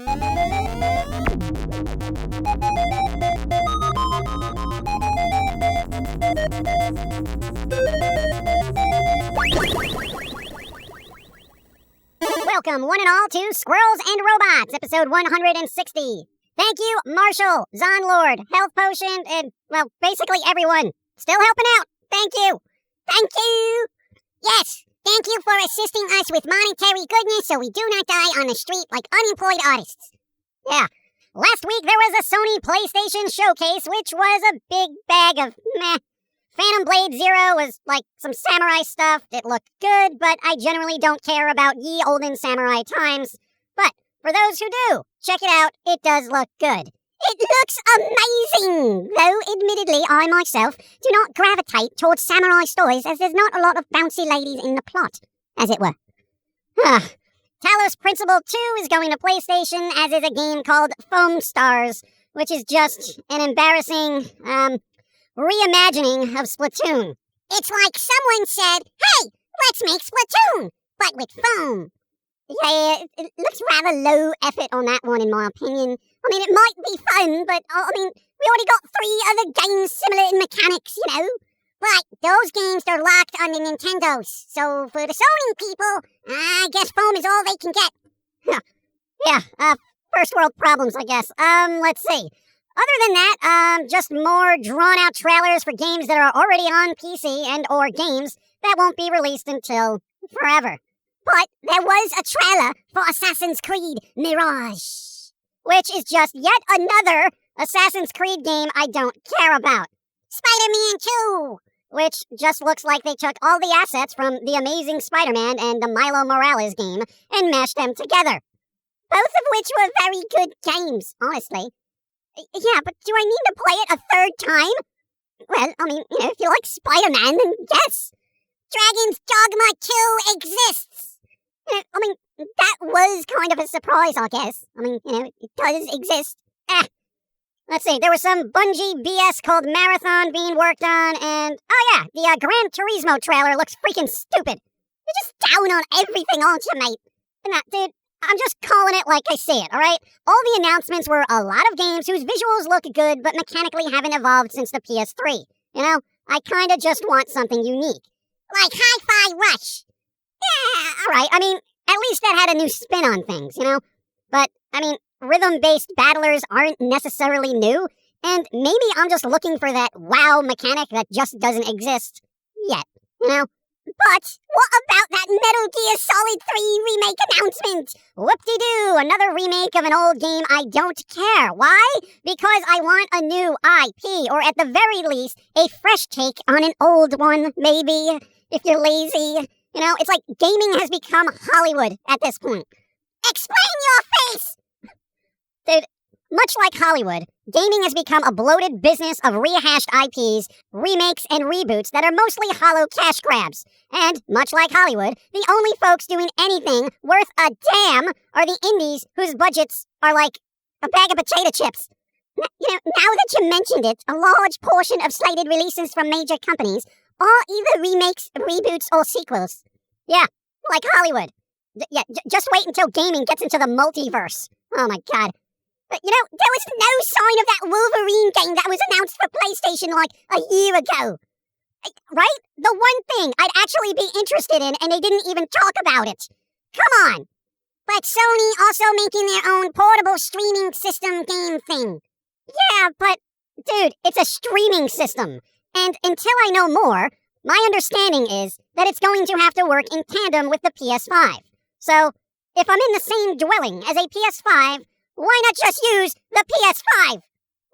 Welcome, one and all, to Squirrels and Robots, episode 160. Thank you, Marshall, Zonlord, Health Potion, and, well, basically everyone. Still helping out. Thank you. Thank you. Yes, thank you for assisting us with monetary goodness so we do not die on the street like unemployed artists. Yeah. Last week there was a Sony PlayStation showcase, which was a big bag of meh. Phantom Blade Zero was like some samurai stuff. It looked good, but I generally don't care about ye olden samurai times. But for those who do, check it out. It does look good. It looks amazing! Though, admittedly, I myself do not gravitate towards samurai stories, as there's not a lot of bouncy ladies in the plot, as it were. Talos Principle 2 is going to PlayStation, as is a game called Foam Stars, which is just an embarrassing, reimagining of Splatoon. It's like someone said, hey, let's make Splatoon, but with foam. Yeah, it looks rather low effort on that one, in my opinion. I mean, it might be fun, but, we already got 3 other games similar in mechanics, you know? But those games, they're locked on the Nintendos. So for the Sony people, I guess foam is all they can get. Yeah, first world problems, I guess. Let's see. Other than that, just more drawn-out trailers for games that are already on PC and or games that won't be released until forever. But there was a trailer for Assassin's Creed Mirage, which is just yet another Assassin's Creed game I don't care about. Spider-Man 2, which just looks like they took all the assets from The Amazing Spider-Man and the Milo Morales game and mashed them together. Both of which were very good games, honestly. Yeah, but do I need to play it a third time? Well, I mean, if you like Spider-Man, then yes. Dragon's Dogma 2 exists. I mean, that was kind of a surprise, I guess. I mean, it does exist. Let's see, there was some Bungie BS called Marathon being worked on, and, the Gran Turismo trailer looks freaking stupid. You're just down on everything, aren't you, mate? And dude, I'm just calling it like I see it, alright? All the announcements were a lot of games whose visuals look good, but mechanically haven't evolved since the PS3. You know, I kinda just want something unique. Like Hi-Fi Rush. Yeah, alright, I mean, at least that had a new spin on things, you know? But, I mean, rhythm-based battlers aren't necessarily new, and maybe I'm just looking for that wow mechanic that just doesn't exist yet, you know? But what about that Metal Gear Solid 3 remake announcement? Whoop-de-doo, another remake of an old game I don't care. Why? Because I want a new IP, or at the very least, a fresh take on an old one, maybe, if you're lazy. You know, it's like gaming has become Hollywood at this point. Explain your face! Dude, much like Hollywood, gaming has become a bloated business of rehashed IPs, remakes, and reboots that are mostly hollow cash grabs. And, much like Hollywood, the only folks doing anything worth a damn are the indies whose budgets are like a bag of potato chips. Now that you mentioned it, a large portion of slated releases from major companies are either remakes, reboots, or sequels. Yeah, like Hollywood. Just wait until gaming gets into the multiverse. Oh my god. But, there was no sign of that Wolverine game that was announced for PlayStation like a year ago. Right? The one thing I'd actually be interested in, and they didn't even talk about it. Come on. But Sony also making their own portable streaming system game thing. Yeah, but, dude, it's a streaming system. And until I know more, my understanding is that it's going to have to work in tandem with the PS5. So, if I'm in the same dwelling as a PS5, why not just use the PS5?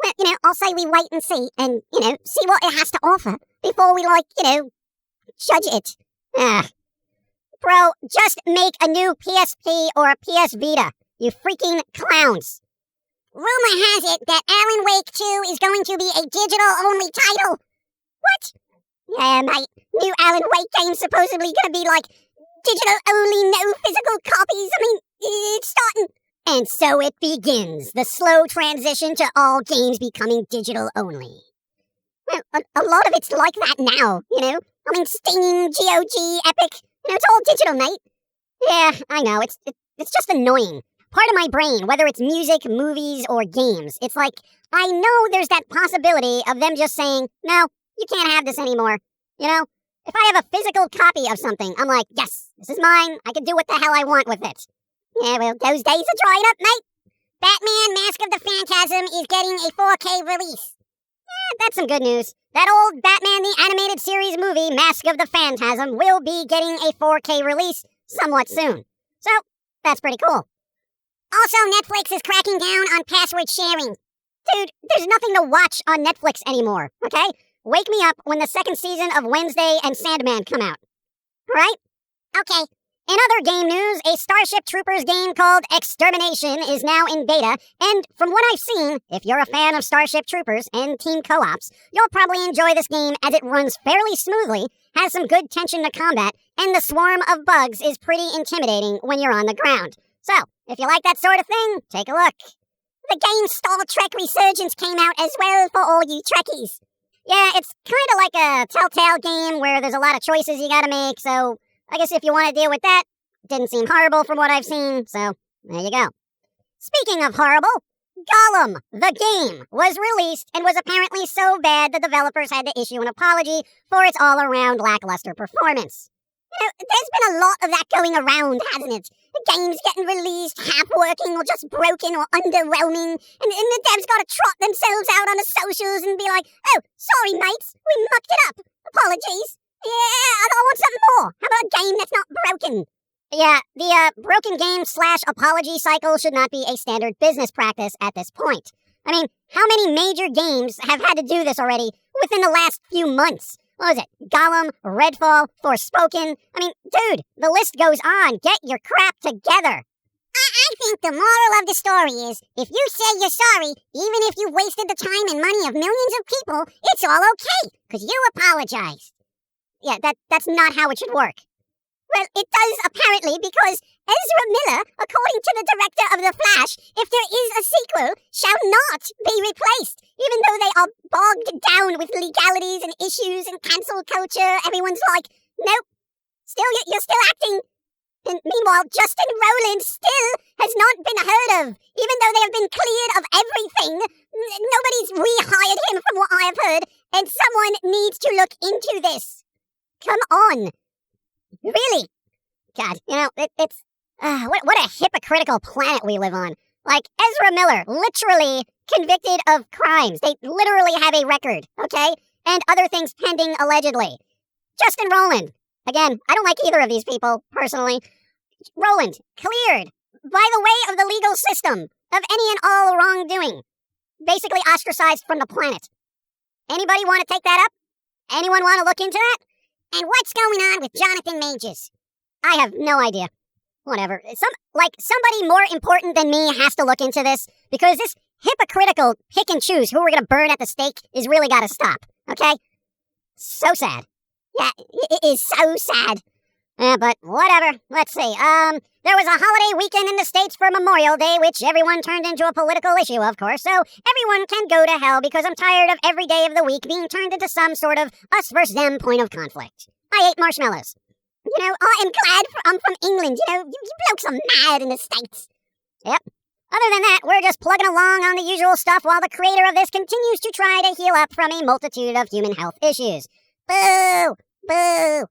Well, I'll say we wait and see, and, see what it has to offer before we, judge it. Bro, just make a new PSP or a PS Vita, you freaking clowns. Rumor has it that Alan Wake 2 is going to be a digital-only title. What? Yeah, mate, new Alan Wake game's supposedly gonna be like digital-only, no physical copies. I mean, it's starting. And so it begins, the slow transition to all games becoming digital only. Well, a lot of it's like that now, I mean, Steam, GOG, Epic, it's all digital, mate. Yeah, I know, it's just annoying. part of my brain, whether it's music, movies, or games, it's like, I know there's that possibility of them just saying, no, you can't have this anymore. You know? If I have a physical copy of something, I'm like, yes, this is mine. I can do what the hell I want with it. Yeah, well, those days are drying up, mate. Batman Mask of the Phantasm is getting a 4K release. That's some good news. That old Batman the Animated Series movie, Mask of the Phantasm, will be getting a 4K release somewhat soon. So, that's pretty cool. Also, Netflix is cracking down on password sharing. Dude, there's nothing to watch on Netflix anymore, okay? Wake me up when the second season of Wednesday and Sandman come out. Alright? Okay. In other game news, a Starship Troopers game called Extermination is now in beta, and from what I've seen, if you're a fan of Starship Troopers and team co-ops, you'll probably enjoy this game as it runs fairly smoothly, has some good tension to combat, and the swarm of bugs is pretty intimidating when you're on the ground. So, if you like that sort of thing, take a look. The game Star Trek Resurgence came out as well for all you Trekkies. Yeah, it's kind of like a Telltale game where there's a lot of choices you gotta make, so I guess if you want to deal with that, it didn't seem horrible from what I've seen, so there you go. Speaking of horrible, Gollum, the game, was released and was apparently so bad the developers had to issue an apology for its all-around lackluster performance. You know, there's been a lot of that going around, hasn't it? The game's getting released, half-working or just broken or underwhelming, and the devs gotta trot themselves out on the socials and be like, oh, sorry mates, we mucked it up. Apologies. Yeah, I want something more. How about a game that's not broken? Yeah, the broken game / apology cycle should not be a standard business practice at this point. I mean, how many major games have had to do this already within the last few months? What was it? Gollum, Redfall, Forspoken? I mean, dude, the list goes on. Get your crap together. I think the moral of the story is, if you say you're sorry, even if you wasted the time and money of millions of people, it's all okay, because you apologized. Yeah, that's not how it should work. Well, it does apparently, because Ezra Miller, according to the director of The Flash, if there is a sequel, shall not be replaced. Even though they are bogged down with legalities and issues and cancel culture, everyone's like, nope, you're still acting. And meanwhile, Justin Roiland still has not been heard of. Even though they have been cleared of everything, nobody's rehired him from what I have heard, and someone needs to look into this. Come on. Really? God, you know, it's... what a hypocritical planet we live on. Like, Ezra Miller, literally convicted of crimes. They literally have a record, okay? And other things pending, allegedly. Justin Roiland. Again, I don't like either of these people, personally. Roiland, cleared by the way of the legal system of any and all wrongdoing. Basically ostracized from the planet. Anybody want to take that up? Anyone want to look into that? And what's going on with Jonathan Majors? I have no idea. Whatever. Somebody more important than me has to look into this, because this hypocritical pick and choose who we're going to burn at the stake is really got to stop, okay? So sad. Yeah, it is so sad. But whatever. Let's see. There was a holiday weekend in the States for Memorial Day, which everyone turned into a political issue, of course, so everyone can go to hell because I'm tired of every day of the week being turned into some sort of us versus them point of conflict. I ate marshmallows. You know, I am glad I'm from England. You know, you blokes are mad in the States. Yep. Other than that, we're just plugging along on the usual stuff while the creator of this continues to try to heal up from a multitude of human health issues. Boo! Boo!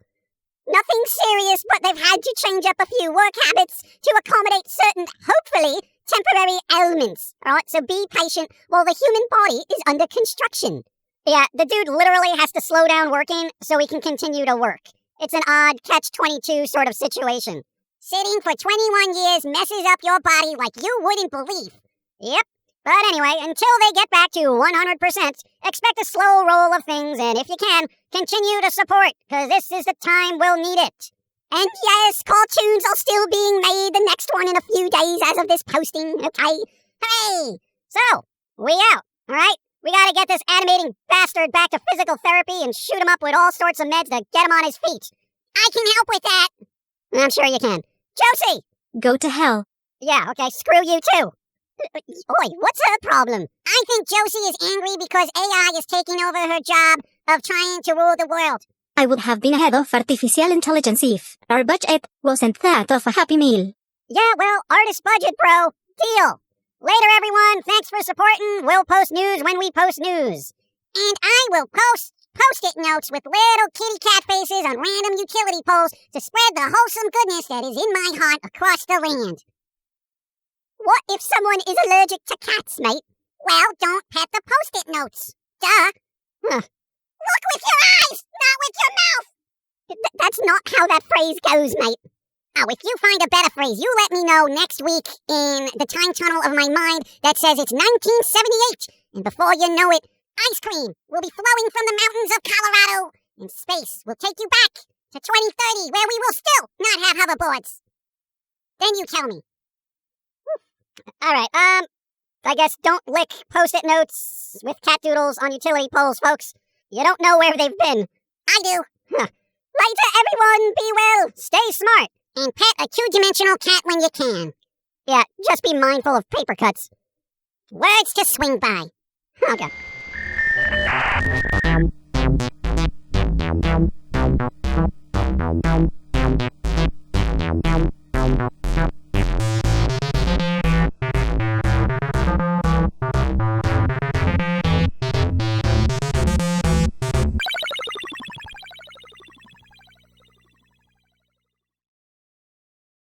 Nothing serious, but they've had to change up a few work habits to accommodate certain, hopefully, temporary ailments. Alright, so be patient while the human body is under construction. Yeah, the dude literally has to slow down working so he can continue to work. It's an odd catch-22 sort of situation. Sitting for 21 years messes up your body like you wouldn't believe. Yep. But anyway, until they get back to 100%, expect a slow roll of things, and if you can, continue to support, because this is the time we'll need it. And yes, cartoons are still being made, the next one in a few days as of this posting, okay? Hooray! So, we out, alright? We gotta get this animating bastard back to physical therapy and shoot him up with all sorts of meds to get him on his feet. I can help with that! I'm sure you can. Josie! Go to hell. Yeah, okay, screw you too. Oi, what's her problem? I think Josie is angry because AI is taking over her job of trying to rule the world. I would have been head of artificial intelligence if our budget wasn't that of a Happy Meal. Yeah, well, artist budget, bro. Deal. Later, everyone. Thanks for supporting. We'll post news when we post news. And I will post Post-it notes with little kitty cat faces on random utility poles to spread the wholesome goodness that is in my heart across the land. What if someone is allergic to cats, mate? Well, don't pet the Post-it notes. Duh. Look with your eyes, not with your mouth. That's not how that phrase goes, mate. Oh, if you find a better phrase, you let me know next week in the time tunnel of my mind that says it's 1978. And before you know it, ice cream will be flowing from the mountains of Colorado, and space will take you back to 2030, where we will still not have hoverboards. Then you tell me. All right, I guess don't lick Post-it notes with cat doodles on utility poles, folks. You don't know where they've been. I do. Later, everyone, be well, stay smart, and pet a two-dimensional cat when you can. Yeah, just be mindful of paper cuts. Words to swing by. Okay.